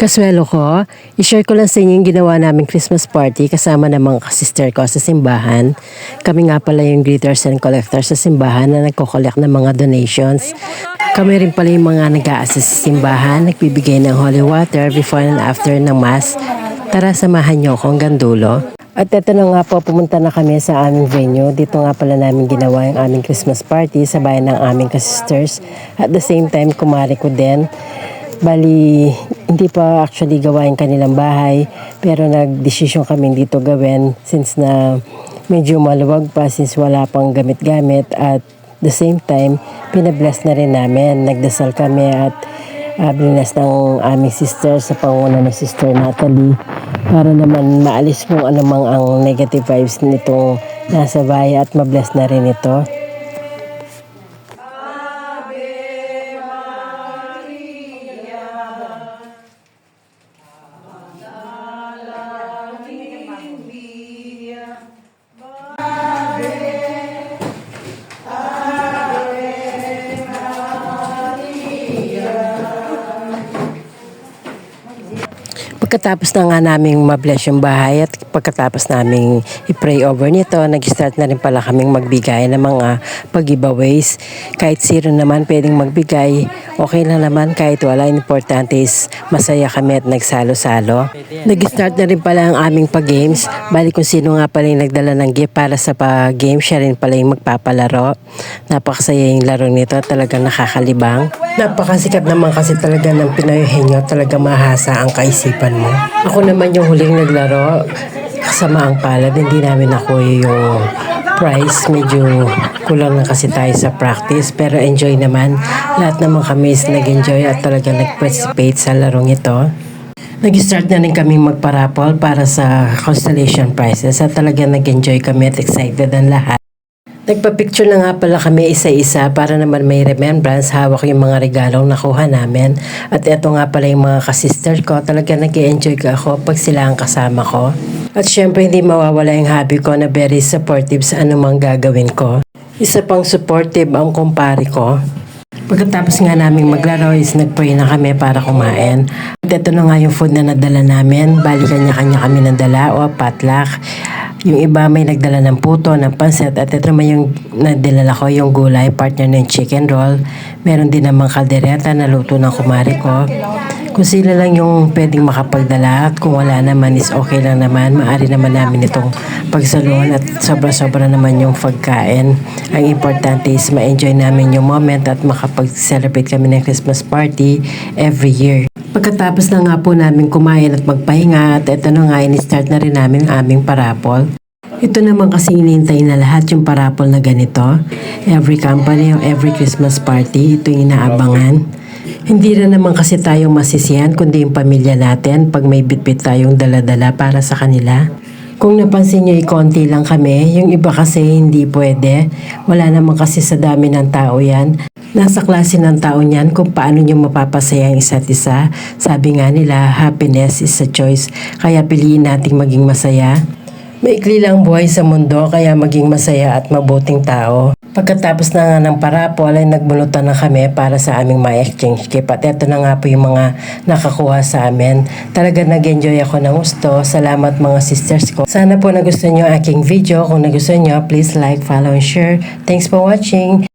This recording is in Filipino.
Kaswelo ko, i-share ko lang sa inyo yung ginawa naming Christmas party kasama ng mga kasister ko sa simbahan. Kami nga pala yung greeters and collectors sa simbahan na nagko-collect ng mga donations. Kami rin pala yung mga nag-a-assist sa simbahan, nagbibigay ng holy water before and after ng mass. Tara, samahan niyo ako hanggang dulo. At eto na nga po, pumunta na kami sa aming venue. Dito nga pala namin ginawa yung aming Christmas party sa bayan ng aming kasisters. At the same time, kumari ko din. Bali, hindi pa actually gawain kanilang bahay, pero nagdesisyon kami dito gawin since na medyo maluwag pa, since wala pang gamit-gamit, at the same time, pinabless na rin namin. Nagdasal kami at blinas ng aming sister sa panguna ng sister Natalie para naman maalis kung anumang ang negative vibes nitong nasa bahay at mabless na rin ito. Pagkatapos na nga naming mabless yung bahay at pagkatapos naming i-pray over nito, nag-start na rin pala kaming magbigay ng mga pag-giveaways. Kahit zero naman pwedeng magbigay, okay lang naman kahit wala. Importante is masaya kami at nagsalo-salo. Nag-start na rin pala ang aming pag-games. Bali kung sino nga pala yung nagdala ng gift para sa pag-game, siya rin pala yung magpapalaro. Napakasaya yung laro nito, talagang nakakalibang. Napakasikat naman kasi talaga ng Pinoy henyo, talaga mahasa ang kaisipan mo. Ako naman yung huling naglaro, kasama ang palad, hindi namin ako yung prize. Medyo kulang na kasi tayo sa practice, pero enjoy naman. Lahat naman kami is nag-enjoy at talaga nag-participate sa larong ito. Nag-start na rin kami magparapol para sa constellation prizes at talaga nag-enjoy kami at excited ang lahat. Nagpa-picture na nga pala kami isa-isa para naman may remembrance, hawak yung mga regalong nakuha namin. At eto nga pala yung mga kasister ko, talaga nag-enjoy ka ako pag sila ang kasama ko. At syempre hindi mawawala yung hobby ko na very supportive sa anumang gagawin ko. Isa pang supportive ang kumpare ko. Pagkatapos nga naming maglaro is nag-pray na kami para kumain. At eto na nga yung food na nadala namin, bali kanya-kanya kami nadala o potluck. Yung iba may nagdala ng puto, ng pansit, at ito naman yung nadala ko, yung gulay, partner ng chicken roll. Meron din namang kaldereta na luto ng kumari ko. Kung sila lang yung pwedeng makapagdala at kung wala naman is okay lang naman. Maari naman namin itong pagsaluhan at sobra-sobra naman yung pagkain. Ang importante is ma-enjoy namin yung moment at makapag-celebrate kami ng Christmas party every year. Pagkatapos na nga po namin kumain at magpahinga, at ito na nga, in-start na rin namin ang aming parapol. Ito naman kasi inintay na lahat yung parapol na ganito. Every company o every Christmas party, ito yung inaabangan. Hindi rin naman kasi tayo masisiyan, kundi yung pamilya natin pag may bitbit tayong dala-dala para sa kanila. Kung napansin nyo, konti lang kami. Yung iba kasi hindi pwede. Wala naman kasi sa dami ng tao yan. Nasa klase ng tao niyan kung paano nyo mapapasaya ang isa't isa. Sabi nga nila, happiness is a choice. Kaya piliin nating maging masaya. Maikli lang buhay sa mundo, kaya maging masaya at mabuting tao. Pagkatapos na nga ng parapol ay nagbunutan na kami para sa aming ma-exchange gift. At eto na nga po yung mga nakakuha sa amin. Talaga nag-enjoy ako ng gusto. Salamat mga sisters ko. Sana po nagustuhan nyo ang aking video. Kung nagustuhan nyo, please like, follow, and share. Thanks for watching.